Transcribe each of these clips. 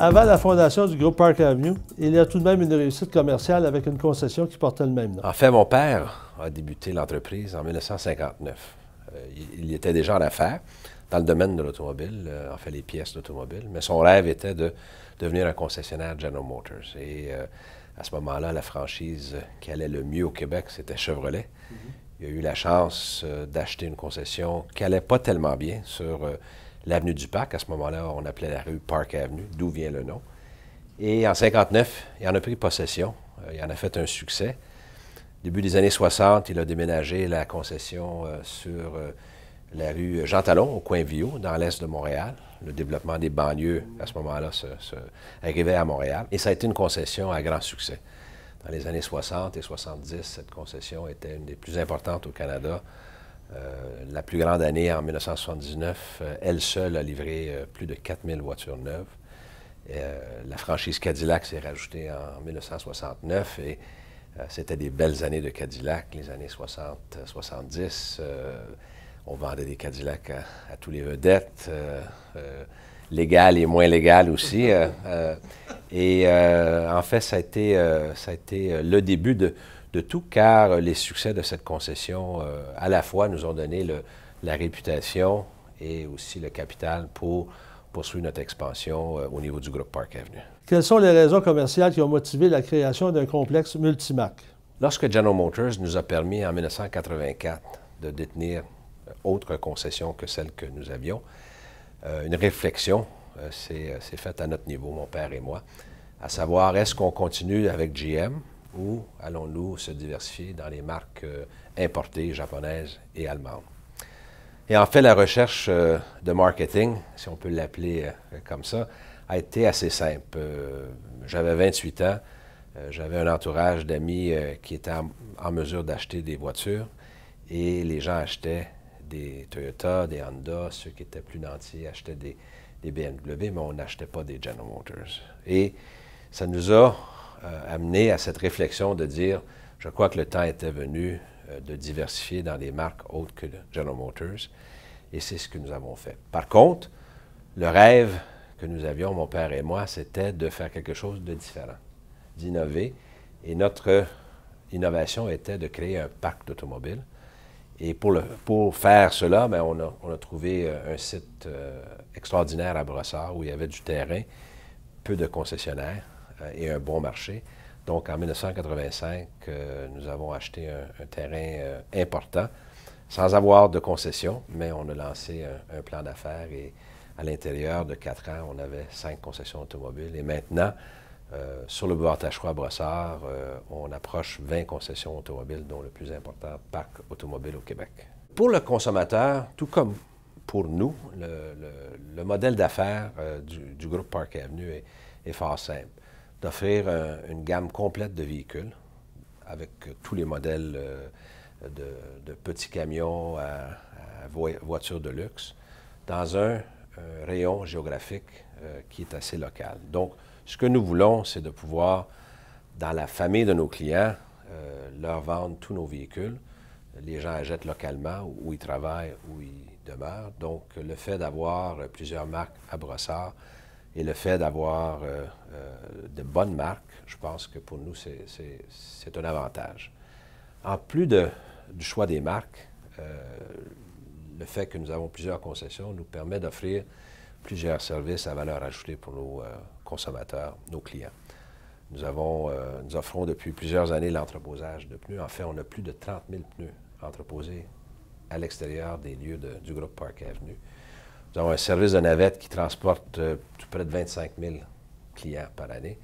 Avant la fondation du groupe Park Avenue, il y a tout de même une réussite commerciale avec une concession qui portait le même nom. En fait, mon père a débuté l'entreprise en 1959. Il était déjà en affaires dans le domaine de l'automobile, en fait les pièces d'automobile, mais son rêve était de devenir un concessionnaire General Motors. Et à ce moment-là, la franchise qui allait le mieux au Québec, c'était Chevrolet. Il a eu la chance d'acheter une concession qui n'allait pas tellement bien sur l'avenue du Parc. À ce moment-là, on appelait la rue Park Avenue, d'où vient le nom. Et en 1959, il en a pris possession. Il en a fait un succès. Début des années 60, il a déménagé la concession sur la rue Jean Talon, au coin Viau, dans l'est de Montréal. Le développement des banlieues, à ce moment-là, arrivait à Montréal. Et ça a été une concession à grand succès. Dans les années 60 et 70, cette concession était une des plus importantes au Canada. La plus grande année, en 1979, elle seule a livré plus de 4000 voitures neuves. La franchise Cadillac s'est rajoutée en 1969 et c'était des belles années de Cadillac, les années 60-70. On vendait des Cadillacs à tous les vedettes, légales et moins légales aussi. En fait, ça a été le début de tout, car les succès de cette concession, à la fois, nous ont donné la réputation et aussi le capital pour poursuivre notre expansion au niveau du groupe Park Avenue. Quelles sont les raisons commerciales qui ont motivé la création d'un complexe multimarque? Lorsque General Motors nous a permis en 1984 de détenir autre concession que celle que nous avions, une réflexion s'est faite à notre niveau, mon père et moi, à savoir, est-ce qu'on continue avec GM ou allons-nous se diversifier dans les marques importées, japonaises et allemandes? Et en fait, la recherche de marketing, si on peut l'appeler comme ça, a été assez simple. J'avais 28 ans, j'avais un entourage d'amis qui étaient en mesure d'acheter des voitures et les gens achetaient des Toyota, des Honda, ceux qui étaient plus nantis achetaient des BMW, mais on n'achetait pas des General Motors. Et ça nous a amené à cette réflexion de dire, je crois que le temps était venu de diversifier dans des marques autres que General Motors, et c'est ce que nous avons fait. Par contre, le rêve que nous avions, mon père et moi, c'était de faire quelque chose de différent, d'innover, et notre innovation était de créer un parc d'automobiles. Et pour faire cela, bien, on a trouvé un site extraordinaire à Brossard où il y avait du terrain, peu de concessionnaires et un bon marché. Donc, en 1985, nous avons acheté un terrain important, sans avoir de concession, mais on a lancé un plan d'affaires et à l'intérieur de 4 ans, on avait 5 concessions automobiles. Et maintenant, sur le boulevard Taschereau à Brossard, on approche 20 concessions automobiles, dont le plus important parc automobile au Québec. Pour le consommateur, tout comme pour nous, le modèle d'affaires du groupe Park Avenue est fort simple. D'offrir une gamme complète de véhicules avec tous les modèles de petits camions à voitures de luxe dans un rayon géographique qui est assez local. Donc, ce que nous voulons, c'est de pouvoir, dans la famille de nos clients, leur vendre tous nos véhicules. Les gens achètent localement où ils travaillent, où ils demeurent. Donc, le fait d'avoir plusieurs marques à Brossard et le fait d'avoir de bonnes marques, je pense que pour nous, c'est un avantage. En plus du choix des marques, le fait que nous avons plusieurs concessions nous permet d'offrir plusieurs services à valeur ajoutée pour nos consommateurs, nos clients. Nous offrons depuis plusieurs années l'entreposage de pneus. En fait, on a plus de 30 000 pneus entreposés à l'extérieur des lieux du groupe Park Avenue. Nous avons un service de navette qui transporte tout près de 25 000 clients par année.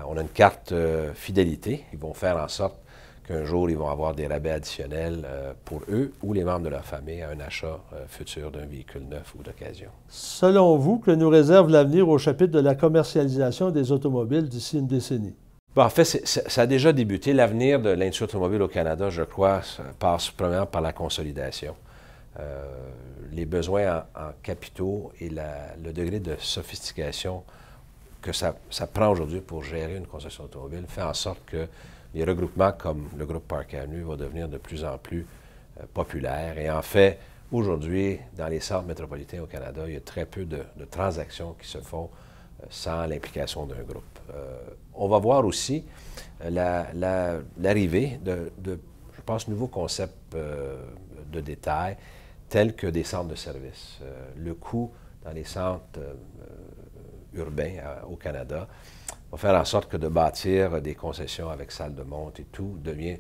On a une carte fidélité. Ils vont faire en sorte qu'un jour, ils vont avoir des rabais additionnels pour eux ou les membres de leur famille à un achat futur d'un véhicule neuf ou d'occasion. Selon vous, que nous réserve l'avenir au chapitre de la commercialisation des automobiles d'ici une décennie? Bon, en fait, ça a déjà débuté. L'avenir de l'industrie automobile au Canada, je crois, passe premièrement par la consolidation. Les besoins en capitaux et le degré de sophistication que ça prend aujourd'hui pour gérer une concession automobile fait en sorte que les regroupements comme le groupe Park Avenue vont devenir de plus en plus populaires. Et en fait, aujourd'hui, dans les centres métropolitains au Canada, il y a très peu de transactions qui se font sans l'implication d'un groupe. On va voir aussi l'arrivée de, je pense, nouveaux concepts de détail, tels que des centres de services. Le coût dans les centres urbains au Canada va faire en sorte que de bâtir des concessions avec salle de monte et tout devient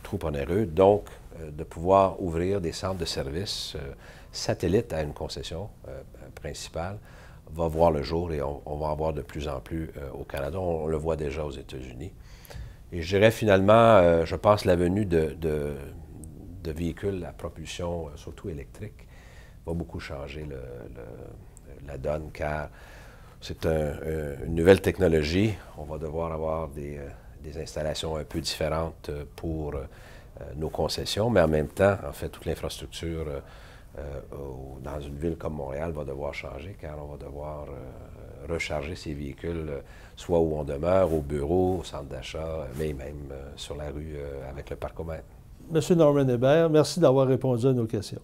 trop onéreux. Donc, de pouvoir ouvrir des centres de services satellites à une concession principale va voir le jour et on va en voir de plus en plus au Canada. On le voit déjà aux États-Unis. Et je dirais finalement, je pense la venue de véhicules à propulsion, surtout électrique, va beaucoup changer la donne, car c'est une nouvelle technologie. On va devoir avoir des installations un peu différentes pour nos concessions, mais en même temps, en fait, toute l'infrastructure dans une ville comme Montréal va devoir changer, car on va devoir recharger ces véhicules, soit où on demeure, au bureau, au centre d'achat, mais même sur la rue avec le parcomètre. Monsieur Norman Hébert, merci d'avoir répondu à nos questions.